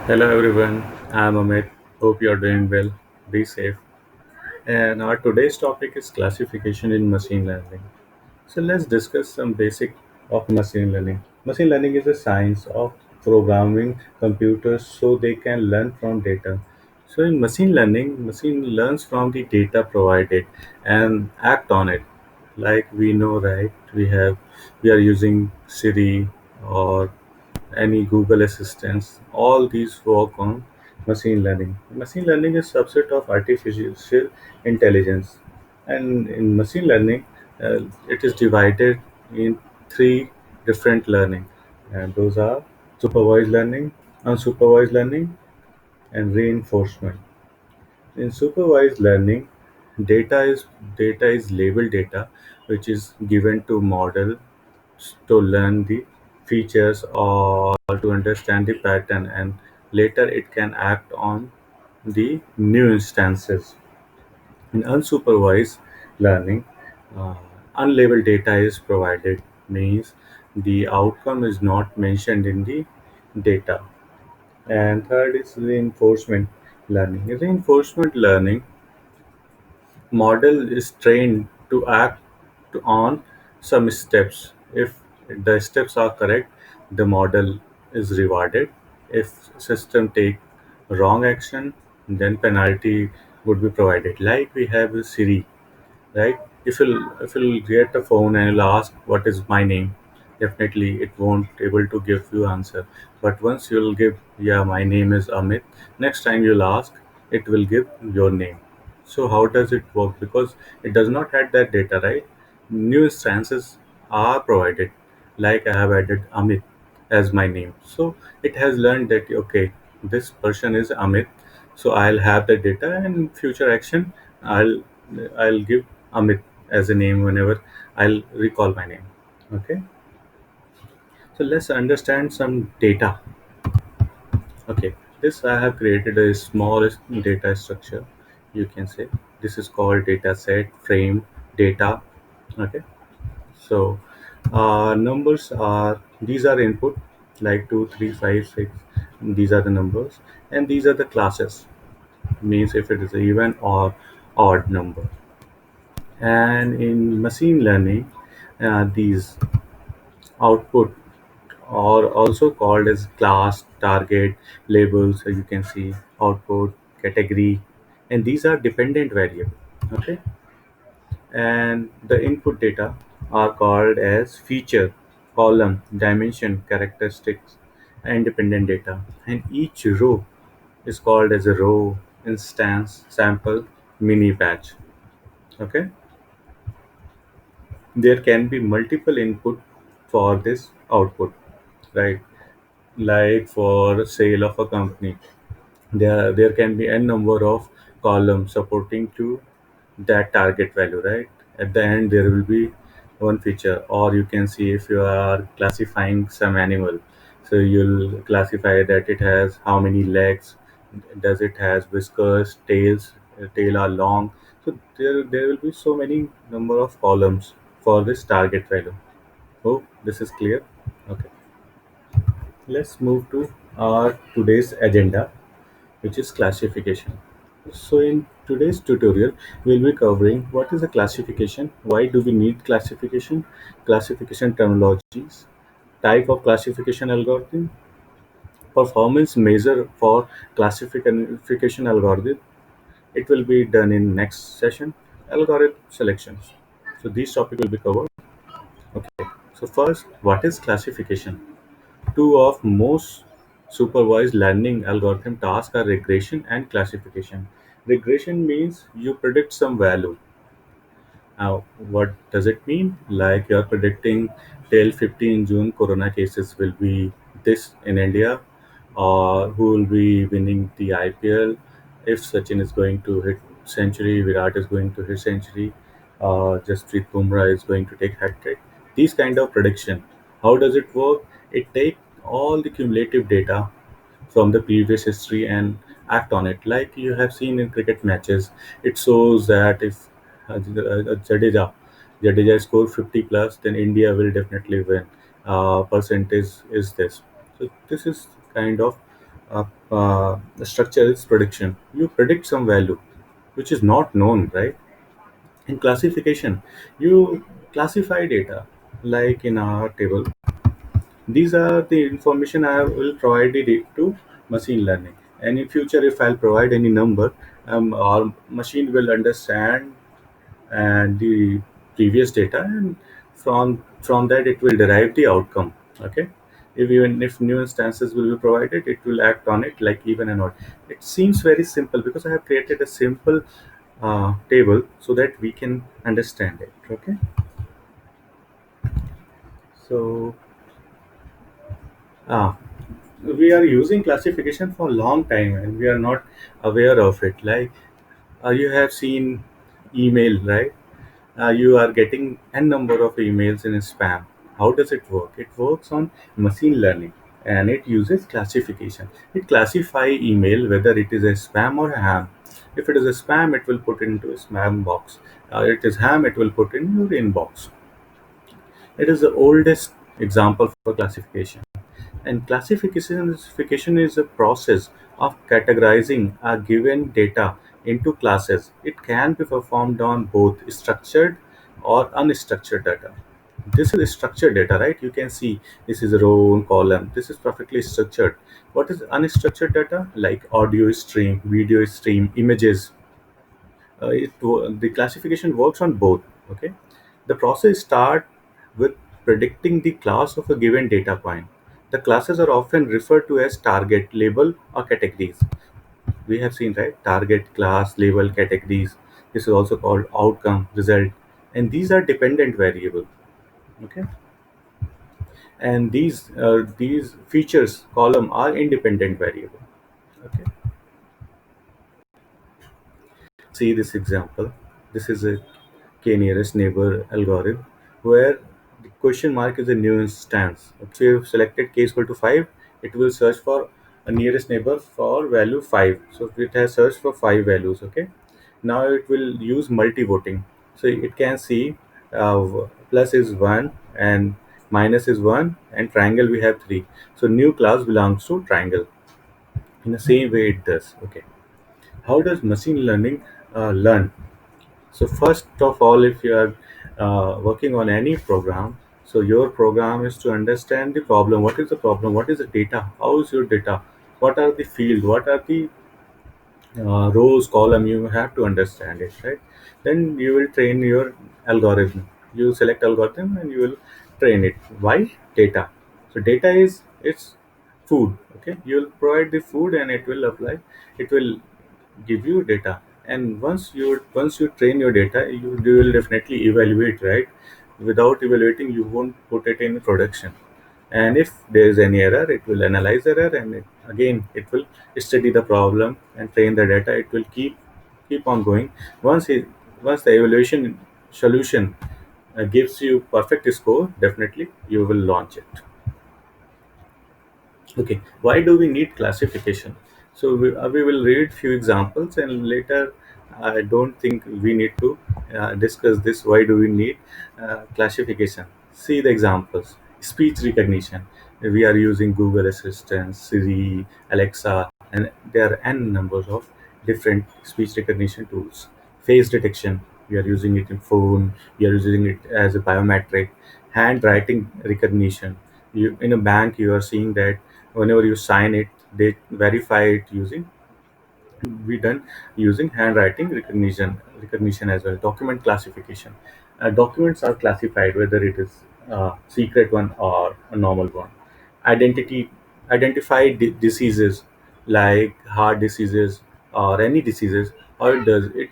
Hello everyone, I'm Amit. Hope you're doing well. Be safe. And our today's topic is classification in machine learning. So let's discuss some basic of machine learning. Machine learning is a science of programming computers so they can learn from data. So in machine learning, machine learns from the data provided and act on it. Like we know, right? We are using Siri or any Google assistants, all these work on machine learning. Machine learning is subset of artificial intelligence, and in machine learning, it is divided in three different learning, and those are supervised learning, unsupervised learning, and reinforcement. In supervised learning, data is data is labeled data, which is given to model to learn the features or to understand the pattern, and later it can act on the new instances. In unsupervised learning, uh, unlabeled data is provided, means the outcome is not mentioned in the data. And third is reinforcement learning. Reinforcement learning model is trained to act on some steps. If the steps are correct, the model is rewarded. If system take wrong action, then penalty would be provided. Like we have with Siri, right? If you'll get a phone and you'll ask what is my name, definitely it won't able to give you answer. But once you'll give, yeah, my name is Amit, next time you'll ask, it will give your name. So how does it work? Because it does not have that data, right? New instances are provided, like I have added Amit as my name. So it has learned that okay, this person is Amit, so I'll have the data, and in future action i'll I'll give Amit as a name whenever I'll recall my name. Okay, so let's understand some data. Okay, this I have created a small data structure. You can say this is called data set frame data. Okay, so numbers are, these are input, like 2, 3, 5, 6. These are the numbers, and these are the classes. Means if it is an even or odd number. And in machine learning, these output are also called as class, target, labels. So you can see output, category, and these are dependent variable. Okay, and the input data are called as feature, column, dimension, characteristics, and dependent data. And each row is called as a row, instance, sample, mini batch. Okay, there can be multiple input for this output, right? Like for sale of a company, there can be n number of columns supporting to that target value, right? At the end there will be one feature. Or you can see if you are classifying some animal, so you'll classify that it has how many legs, does it has whiskers, tail are long. So there will be so many number of columns for this target value. Hope this is clear. Okay, let's move to our today's agenda, which is classification. So in today's tutorial, we'll be covering what is a classification, why do we need classification, classification terminologies, type of classification algorithm, performance measure for classification algorithm. It will be done in next session, algorithm selections. So these topic will be covered. Okay. So first, what is classification? Two of most supervised learning algorithm tasks are regression and classification. Regression means you predict some value. Now, what does it mean? Like you're predicting till 15 June, corona cases will be this in India, or who will be winning the IPL, if Sachin is going to hit century, Virat is going to hit century, Jasprit Bumrah is going to take hat trick. These kind of prediction. How does it work? It takes all the cumulative data from the previous history and act on it. Like you have seen in cricket matches, it shows that if Jadeja score 50 plus, then India will definitely win. Percentage is this. So this is kind of The structure is prediction. You predict some value which is not known, right? In classification, you classify data like in our table. These are the information I will provide it to machine learning. And in future, if I'll provide any number, our machine will understand and the previous data, and from that it will derive the outcome. Okay. If even if new instances will be provided, it will act on it like even and odd. It seems very simple because I have created a simple table so that we can understand it. Okay. So ah, we are using classification for a long time and we are not aware of it. Like you have seen email, right? You are getting n number of emails in spam. How does it work? It works on machine learning and it uses classification. It classify email whether it is a spam or a ham. If it is a spam, it will put into a spam box. It is ham, it will put in your inbox. It is the oldest example for classification. And classification is a process of categorizing a given data into classes. It can be performed on both structured or unstructured data. This is structured data, right? You can see this is a row and column. This is perfectly structured. What is unstructured data? Like audio stream, video stream, images. The classification works on both. Okay, the process start with predicting the class of a given data point. The classes are often referred to as target, label, or categories. We have seen, right? Target, class, label, categories. This is also called outcome, result, and these are dependent variable. Okay, and these features column are independent variable. Okay, see this example. This is a k nearest neighbor algorithm where the question mark is a new instance. If you have selected k is equal to 5, it will search for a nearest neighbor for value 5. So it has searched for 5 values. Okay. Now it will use multi-voting. So it can see plus is 1 and minus is 1 and triangle we have 3. So new class belongs to triangle. In the same way it does. Okay. How does machine learning learn? So first of all, if you are working on any program, so your program is to understand the problem. What is the problem? What is the data? How is your data? What are the field? What are the rows, column? You have to understand it, right? Then you will train your algorithm. You select algorithm and you will train it. Why? Data. So data is it's food. Okay, you will provide the food and it will apply. It will give you data, and once you train your data, you will definitely evaluate, right? Without evaluating, you won't put it in production. And if there is any error, it will analyze error, and again it will study the problem and train the data. It will keep on going. Once the evaluation solution gives you perfect score, definitely you will launch it. Okay, why do we need classification? So we will read few examples, and later I don't think we need to discuss this. Why do we need classification? See the examples. Speech recognition. We are using Google Assistant, Siri, Alexa, and there are n numbers of different speech recognition tools. Face detection. We are using it in phone. We are using it as a biometric. Handwriting recognition. In a bank, you are seeing that whenever you sign it, they verify it using be done using handwriting recognition as well. Document classification. Documents are classified whether it is a secret one or a normal one. Identity identify diseases like heart diseases or any diseases. How it does it?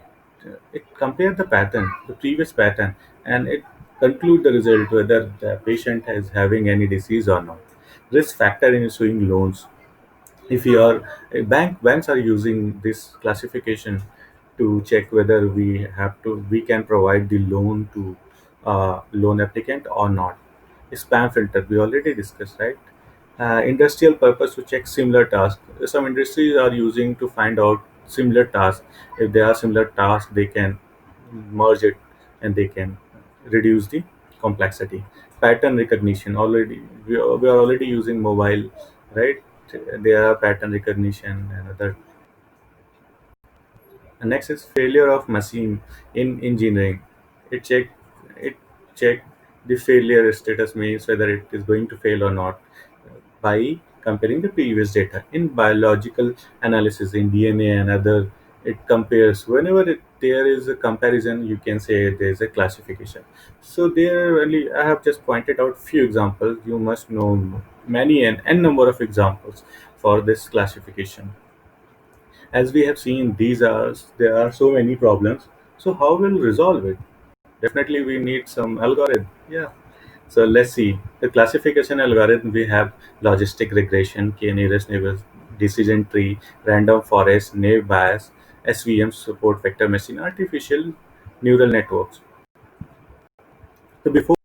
It compare the pattern, the previous pattern, and it conclude the result whether the patient is having any disease or not. Risk factor in issuing loans. If you are a banks are using this classification to check whether we can provide the loan to loan applicant or not. Spam filter we already discussed, right? Industrial purpose to check similar tasks. Some industries are using to find out similar tasks. If there are similar tasks, they can merge it and they can reduce the complexity. Pattern recognition, already we are already using mobile, right? There are pattern recognition and other. And next is failure of machine in engineering. It check it check the failure status, means whether it is going to fail or not, by comparing the previous data. In biological analysis, in DNA and other, it compares. Whenever there is a comparison, you can say there is a classification. So there only I have just pointed out few examples. You must know many and n number of examples for this classification. As we have seen, these are there are so many problems. So how will resolve it? Definitely we need some algorithm. Yeah. So let's see the classification algorithm. We have logistic regression, k-nearest neighbors, decision tree, random forest, naive bias, SVM, support vector machine, artificial neural networks. So before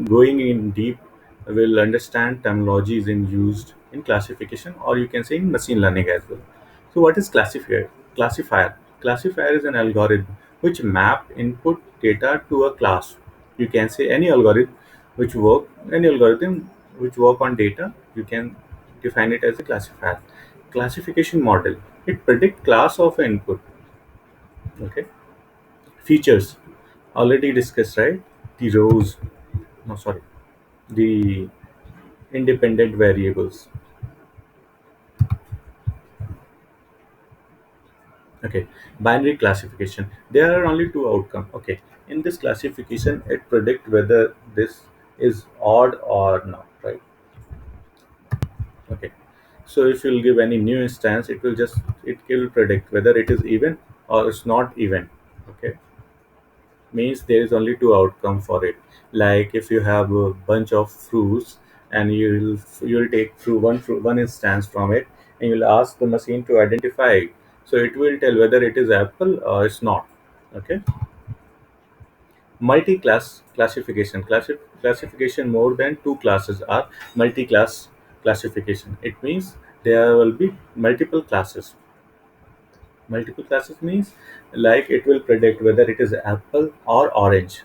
going in deep, we'll understand terminologies in used in classification, or you can say in machine learning as well. So what is classifier? Classifier. Classifier is an algorithm which map input data to a class. You can say any algorithm which work on data, you can define it as a classifier. Classification model. It predict class of input. Okay. Features already discussed, right? The rows. No, sorry. The independent variables. Okay. Binary classification, there are only two outcomes. Okay, in this classification it predict whether this is odd or not, right? Okay, so if you'll give any new instance, it will predict whether it is even or it's not even. Okay, means there is only two outcome for it. Like if you have a bunch of fruits, and you'll take one instance from it, and you'll ask the machine to identify it. So it will tell whether it is apple or it's not. Okay. Multi-class classification. Classification more than two classes are multi-class classification. It means there will be multiple classes. Multiple classes means, like, it will predict whether it is apple or orange.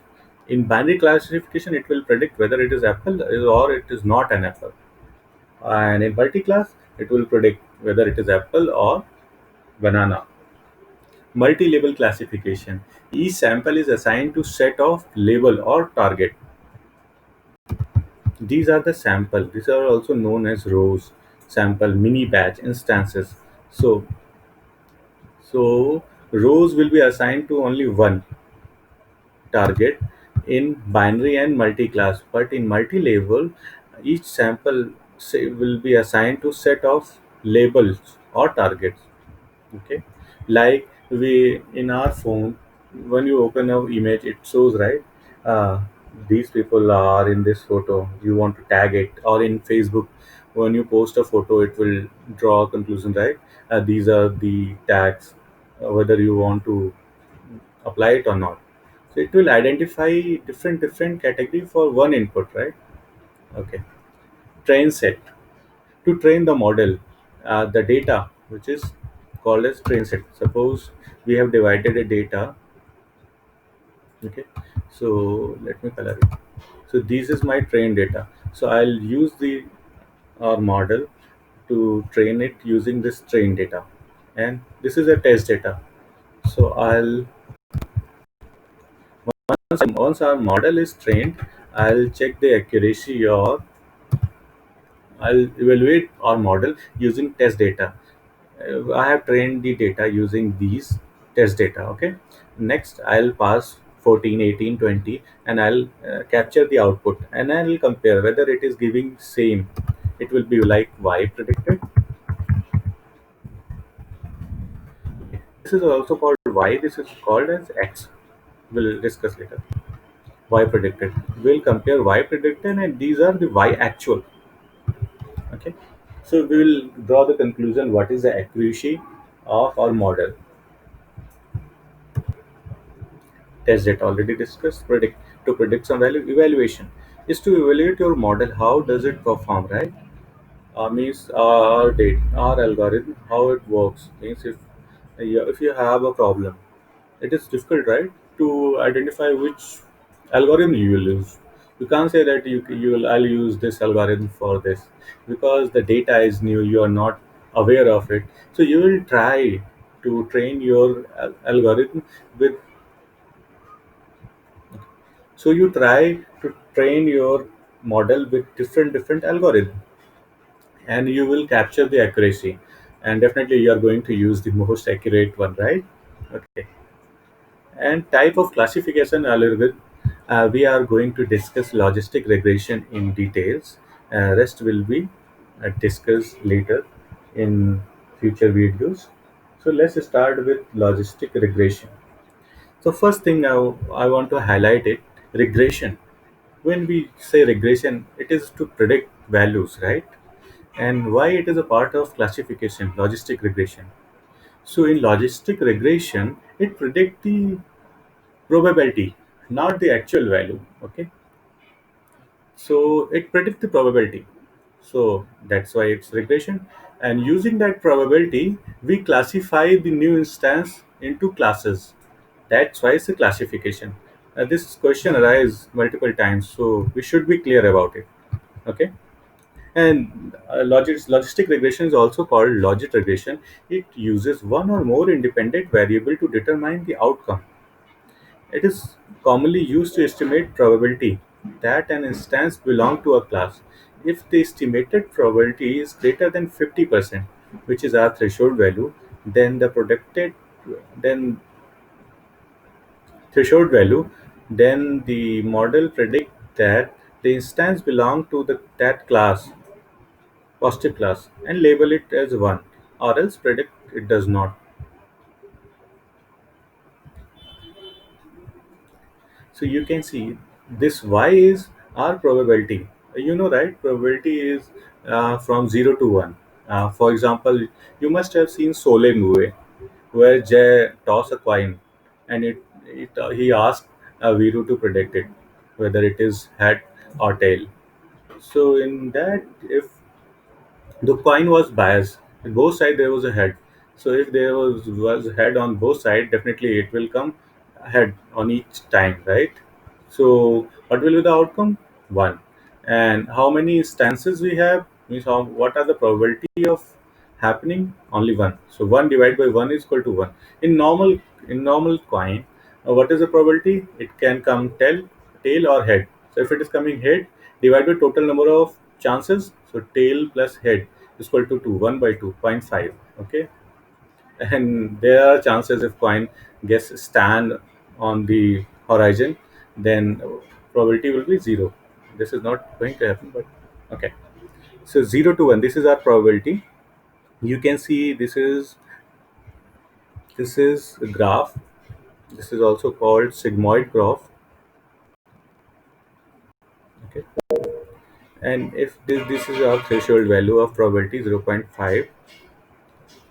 In binary classification, it will predict whether it is apple or it is not an apple. And in multi-class, it will predict whether it is apple or banana. Multi-label classification. Each sample is assigned to set of label or target. These are the sample. These are also known as rows, sample, mini batch, instances. So, so rows will be assigned to only one target in binary and multi-class, but in multi-label, each sample will be assigned to set of labels or targets. Okay, like we in our phone, when you open a image, it shows, right, uh, these people are in this photo, you want to tag it. Or in Facebook, when you post a photo, it will draw a conclusion, right? These are the tags, whether you want to apply it or not. So it will identify different category for one input, right? Okay. Train set. To train the model, the data which is called as train set. Suppose we have divided a data. Okay, so let me color it. So this is my train data. So I'll use the our model to train it using this train data, and this is a test data. So I'll once our model is trained, I'll check the accuracy, or I'll evaluate our model using test data. I have trained the data using these test data. Okay. Next, I'll pass 14, 18, 20, and I'll capture the output, and I'll compare whether it is giving same. It will be like Y predicted. This is also called Y. This is called as X. We'll discuss later. Y predicted. We'll compare Y predicted, and these are the Y actual. Okay. So we will draw the conclusion what is the accuracy of our model. Test that already discussed. Predict some value. Evaluation is to evaluate your model. How does it perform, right? Means our data, our algorithm, how it works. Means if you have a problem, it is difficult, right, to identify which algorithm you will use. You can't say that I'll use this algorithm for this, because the data is new, you are not aware of it. So you will try to train your algorithm with, so you try to train your model with different algorithm, and you will capture the accuracy, and definitely you are going to use the most accurate one, right? Okay. And type of classification algorithm, we are going to discuss logistic regression in details. Rest will be discussed later in future videos. So let's start with logistic regression. So first thing I want to highlight it, regression. When we say regression, it is to predict values, right? And why it is a part of classification, logistic regression. So in logistic regression, it predicts the probability, not the actual value. Okay, so it predicts the probability. So that's why it's regression. And using that probability, we classify the new instance into classes. That's why it's a classification. This question arises multiple times, so we should be clear about it. Okay. And logistic regression is also called logit regression. It uses one or more independent variable to determine the outcome. It is commonly used to estimate probability that an instance belongs to a class. If the estimated probability is greater than 50%, which is our threshold value, then the predicted then threshold value, then the model predict that the instance belong to that class, positive class, and label it as 1, or else predict it does not. So you can see this y is our probability. You know, right? Probability is from 0 to 1. For example, you must have seen Sole movie where Jay toss a coin, and he asked Viru to predict it, whether it is head or tail. So in that, if the coin was biased, in both sides there was a head. So if there was head on both sides, definitely it will come head on each time, right? So what will be the outcome? One. And how many instances we have means what are the probability of happening? Only one. So one divided by one is equal to one. In normal coin, what is the probability? It can come tail or head. So if it is coming head, divide by total number of chances. So tail plus head is equal to 2, 1 by 2.5. Okay, and there are chances if coin gets stand on the horizon, then probability will be 0. This is not going to happen, but okay. So 0 to 1, this is our probability. You can see this is a graph. This is also called sigmoid graph. Okay, and if this is our threshold value of probability 0.5,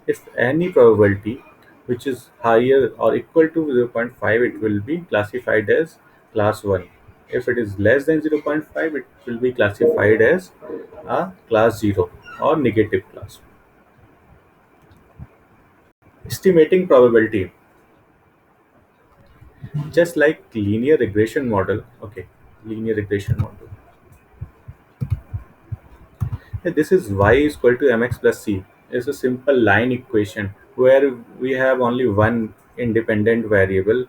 if any probability which is higher or equal to zero point 0.5, it will be classified as class 1. If it is less than zero point 0.5, it will be classified as a class 0 or negative class. Estimating probability, just like linear regression model. Okay, linear regression model. This is y is equal to mx plus c. It's a simple line equation where we have only one independent variable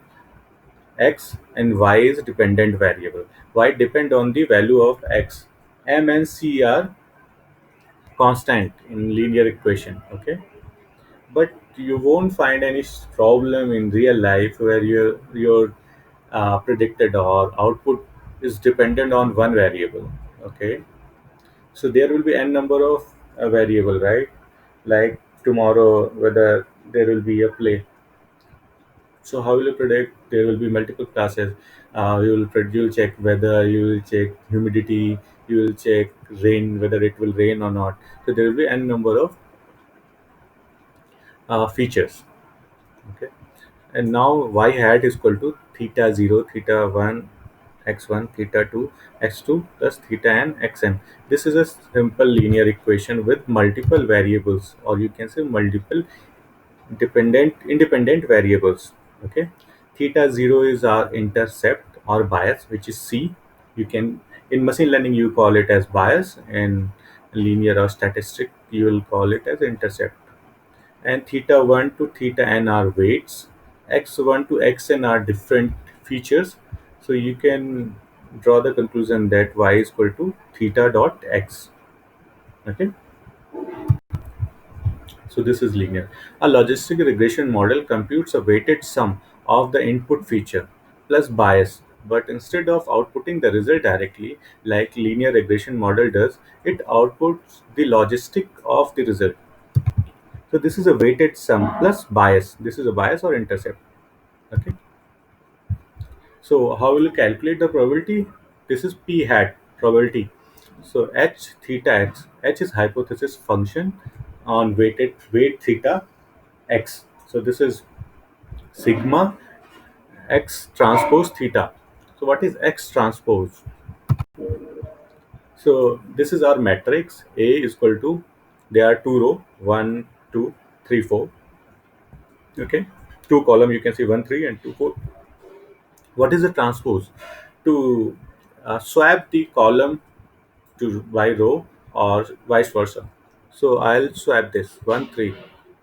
x, and y is dependent variable. Y depend on the value of x. M and c are constant in linear equation. Okay, but you won't find any problem in real life where your predicted or output is dependent on one variable. Okay, so there will be n number of variable, right? Like tomorrow whether there will be a play. So how will you predict? There will be multiple classes. You'll check weather, you will check humidity, you will check rain, whether it will rain or not. So there will be n number of features. Okay, and now y hat is equal to theta 0, theta 1, x1, theta 2, x2 plus theta n xn. This is a simple linear equation with multiple variables, or you can say multiple independent variables. Okay, theta 0 is our intercept or bias, which is c. You can In machine learning, you call it as bias. In linear or statistic, you will call it as intercept. And theta 1 to theta n are weights, x1 to xn are different features. So you can draw the conclusion that y is equal to theta dot x. Okay, so this is linear. A logistic regression model computes a weighted sum of the input feature plus bias, but instead of outputting the result directly like linear regression model does, it outputs the logistic of the result. So this is a weighted sum plus bias. This is a bias or intercept. Okay. So how will you calculate the probability? This is p hat probability. So h theta x. H is hypothesis function on weight theta x. So this is sigma x transpose theta. So what is x transpose? So this is our matrix. A is equal to, there are two row, one, two, three, four. Okay, two column, you can see one, three, and two, four. What is the transpose? To swap the column to by row or vice versa. So I'll swap this 1 3.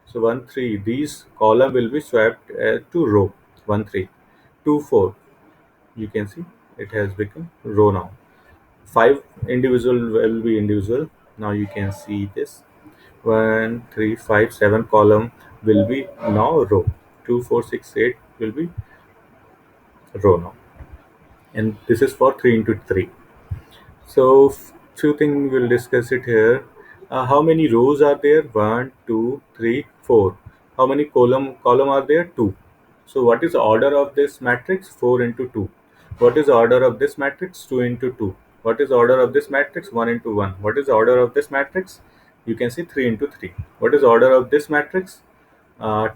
So 1 3, these column will be swapped to row 1 3. 2 4, you can see it has become row now. 5 individual will be individual. Now you can see this 1 3 5 7 column will be now row. 2 4 6 8 will be row now. And this is for 3 into 3. So, few things we'll discuss it here. How many rows are there? One, two, three, four. How many column are there? Two. So, what is the order of this matrix? Four into two. What is the order of this matrix? Two into two. What is the order of this matrix? One into one. What is the order of this matrix? You can see three into three. What is the order of this matrix?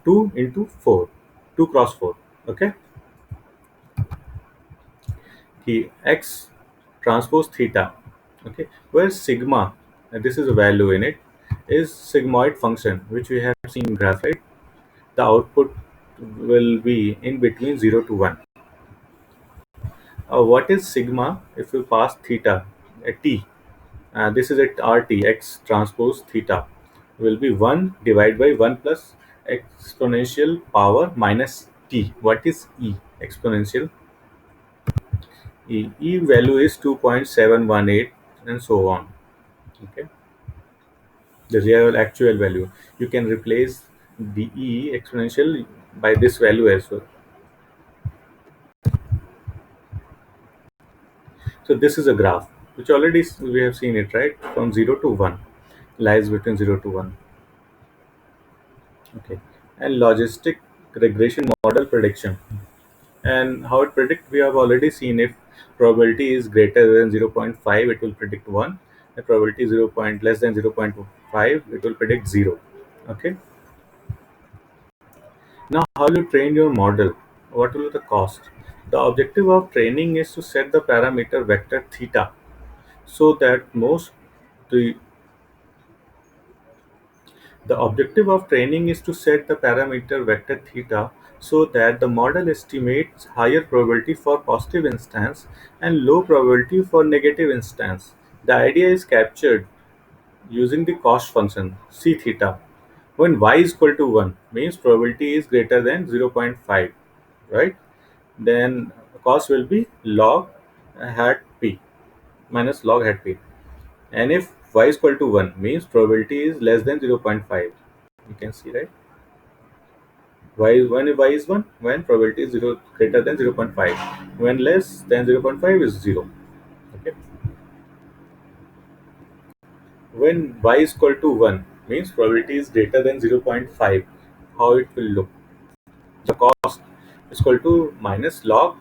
Two into four. Two cross four. Okay. X transpose theta, okay, where sigma, and this is a value in it, is sigmoid function which we have seen in graph, right? The output will be in between 0 to 1. What is sigma if you pass theta a t? This is at rt, x transpose theta will be 1 divided by 1 plus exponential power minus t. What is e? Exponential e value is 2.718 and so on. Okay, the real actual value. You can replace the e exponential by this value as well. So this is a graph which already we have seen it, right, from 0 to 1, lies between 0 to 1. Okay, and logistic regression model prediction, and how it predict, we have already seen. If probability is greater than 0 0.5, it will predict 1. If probability is 0 point less than 0 0.5, it will predict 0. Okay, now how you train your model? What will be the cost? The objective of training is to set the parameter vector theta so that most the the objective of training is to set the parameter vector theta so that the model estimates higher probability for positive instance and low probability for negative instance. The idea is captured using the cost function c theta. When y is equal to 1 means probability is greater than 0 0.5, right? Then cost will be log hat p minus log hat p. And if y is equal to 1 means probability is less than 0 0.5. You can see, right? When y is 1, when probability is 0 greater than 0 0.5. When less than 0 0.5 is 0. Okay. When y is equal to 1 means probability is greater than 0 0.5. How it will look? The cost is equal to minus log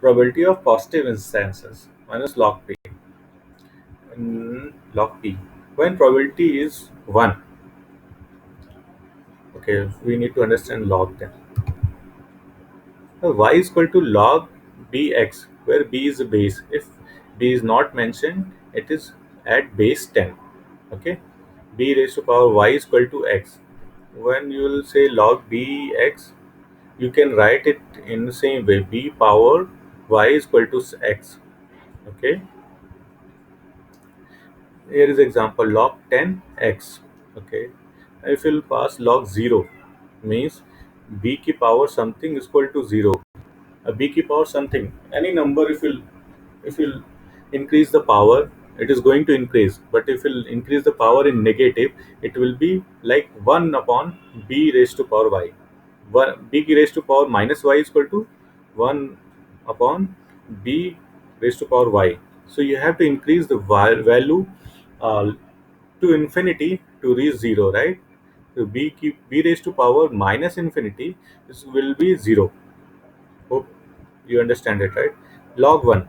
probability of positive instances minus log p. Log p. When probability is 1, okay, we need to understand log then. Now, y is equal to log bx, where b is a base. If b is not mentioned, it is at base 10. Okay, b raised to power y is equal to x. When you will say log bx, you can write it in the same way: b power y is equal to x. Okay, Here is example log 10x. Okay, if you'll pass log 0 means b की power something is equal to 0. A b की power something, any number, if you'll increase the power, it is going to increase, but if you'll increase the power in negative, it will be like 1 upon b raised to power y. 1 b raised to power minus y is equal to 1 upon b raised to power y. So you have to increase the value uh, to infinity to reach 0, right? So b raised to power minus infinity, this will be 0. Hope you understand it, right? Log 1.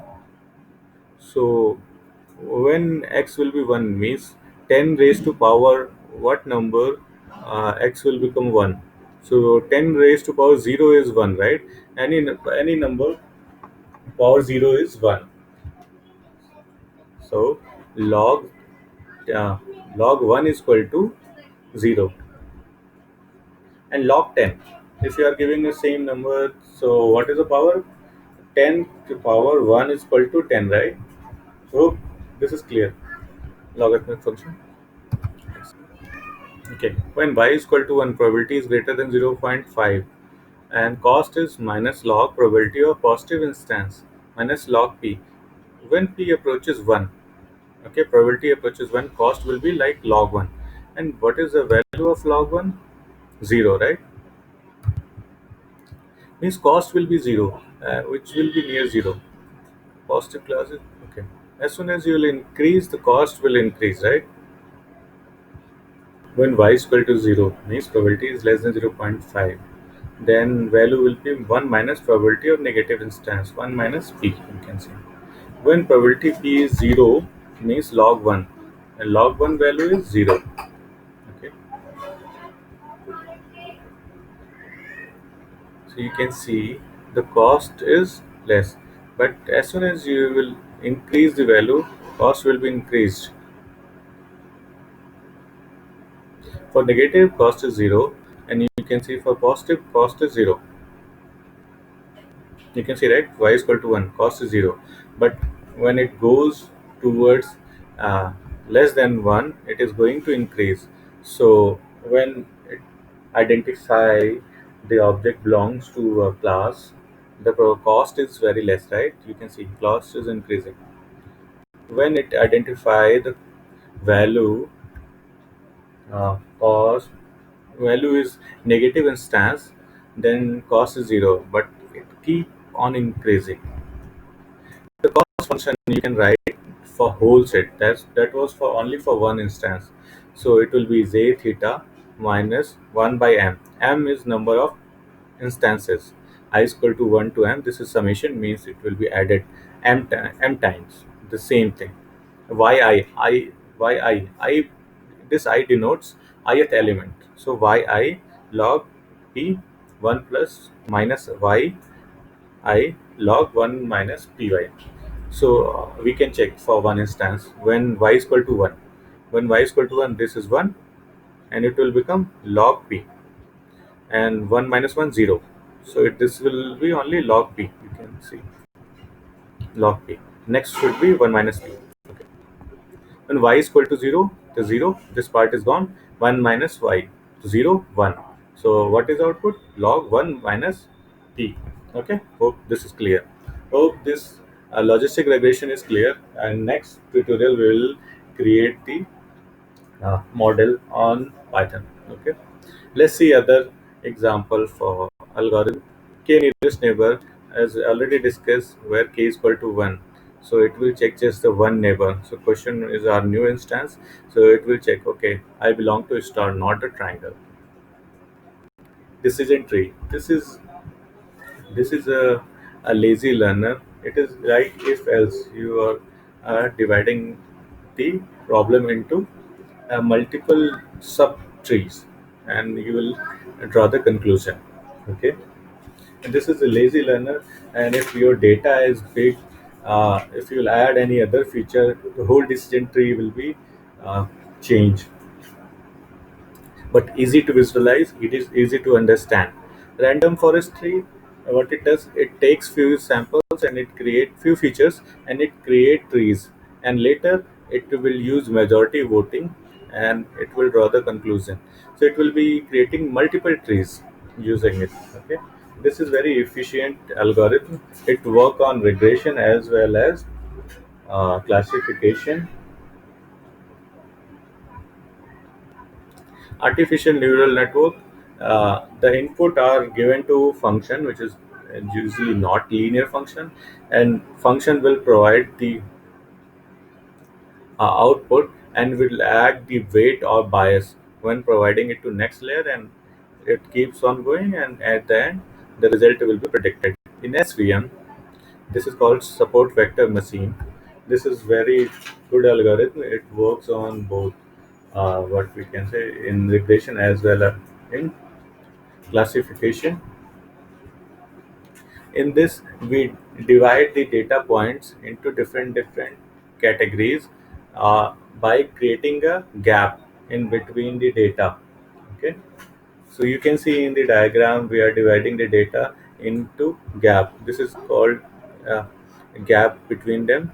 So when x will be 1 means 10 raised to power what number, x will become 1. So 10 raised to power 0 is 1, right? Any number power 0 is 1. So log uh, log 1 is equal to 0. And log 10, if you are giving the same number, so what is the power? 10 to power 1 is equal to 10, right? So this is clear. Logarithmic function. Okay, when y is equal to 1, probability is greater than 0.5, and cost is minus log probability of positive instance minus log p. When p approaches 1, okay, probability approaches 1, cost will be like log 1. And what is the value of log 1? 0, right? Means cost will be 0, which will be near 0. Positive classes, okay. As soon as you will increase, the cost will increase, right? When y is equal to 0 means probability is less than 0.5, then value will be 1 minus probability of negative instance, 1 minus p, you can say. When probability p is 0 means log 1, and log 1 value is 0. Okay, so you can see the cost is less, but as soon as you will increase the value, cost will be increased. For negative, cost is 0, and you can see for positive, cost is 0. You can see, right, y is equal to 1, cost is 0. But when it goes towards uh, less than 1, it is going to increase. So when it identify the object belongs to a class, the cost is very less, right? You can see cost is increasing. When it identify the value, cost value is negative instance, then cost is 0, but it keep on increasing. The cost function you can write for whole set. That was for only for one instance. So it will be j theta minus 1 by m. M is number of instances. I is equal to 1 to m. This is summation, means it will be added m times. The same thing. yi, this I denotes ith element. So yi log p 1 plus minus y I log 1 minus py. So we can check for one instance when y is equal to 1. When y is equal to 1, this is 1, and it will become log p, and 1 minus 1 0. So this will be only log p. You can see log p. Next should be 1 minus p. Okay. When y is equal to 0, the 0, this part is gone. 1 minus y, 0, 1. So what is output? Log 1 minus p. Okay, hope this is clear. Hope this logistic regression is clear. And next tutorial we will create the model on Python. Okay, let's see other example for algorithm. K nearest neighbor, as already discussed, where k is equal to 1. So it will check just the one neighbor. So question is our new instance. So it will check, okay, I belong to a star, not a triangle. Decision tree. This is a lazy learner. It is like if else you are dividing the problem into multiple sub trees, and you will draw the conclusion. Okay, and this is a lazy learner. And if your data is big, if you'll add any other feature, the whole decision tree will be uh, changed. But easy to visualize, it is easy to understand. Random forest tree, what it does, it takes few samples and it create few features and it create trees, and later it will use majority voting, and it will draw the conclusion. So it will be creating multiple trees using it. Okay, this is very efficient algorithm. It work on regression as well as classification. Artificial neural network, the input are given to function which is usually not linear function, and function will provide the output and will add the weight or bias when providing it to next layer, and it keeps on going, and at the end the result will be predicted. In SVM, this is called support vector machine. This is very good algorithm. It works on both what we can say in regression as well as in classification. In this, we divide the data points into different categories by creating a gap in between the data. Okay, so you can see in the diagram we are dividing the data into gap. This is called uh, gap between them.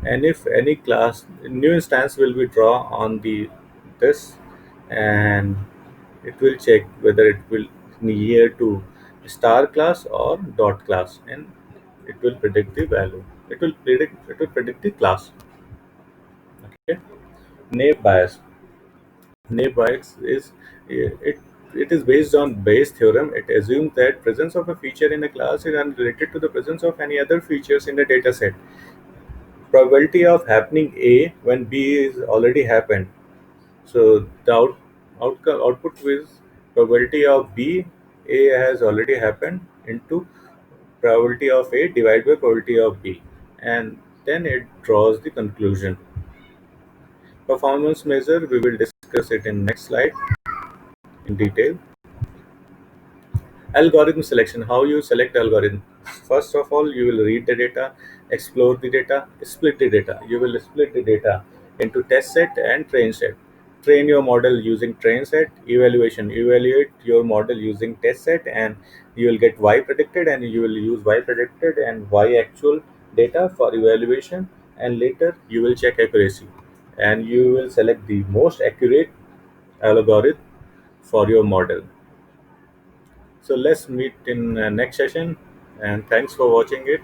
And if any class new instance will be draw on the this, and it will check whether it will near to star class or dot class, and it will predict the value. It will predict the class. Okay, naive bias. Naive bias is it it is based on Bayes theorem. It assumes that presence of a feature in a class is unrelated to the presence of any other features in the data set. Probability of happening A when B is already happened. So the output is probability of B, A has already happened, into probability of A divided by probability of B, and then it draws the conclusion. Performance measure, we will discuss it in next slide in detail. Algorithm selection, how you select algorithm. First of all, you will read the data, explore the data, split the data. You will split the data into test set and train set. Train your model using train set. Evaluation, evaluate your model using test set, and you will get y predicted, and you will use y predicted and y actual data for evaluation, and later you will check accuracy, and you will select the most accurate algorithm for your model. So let's meet in next session, and thanks for watching it.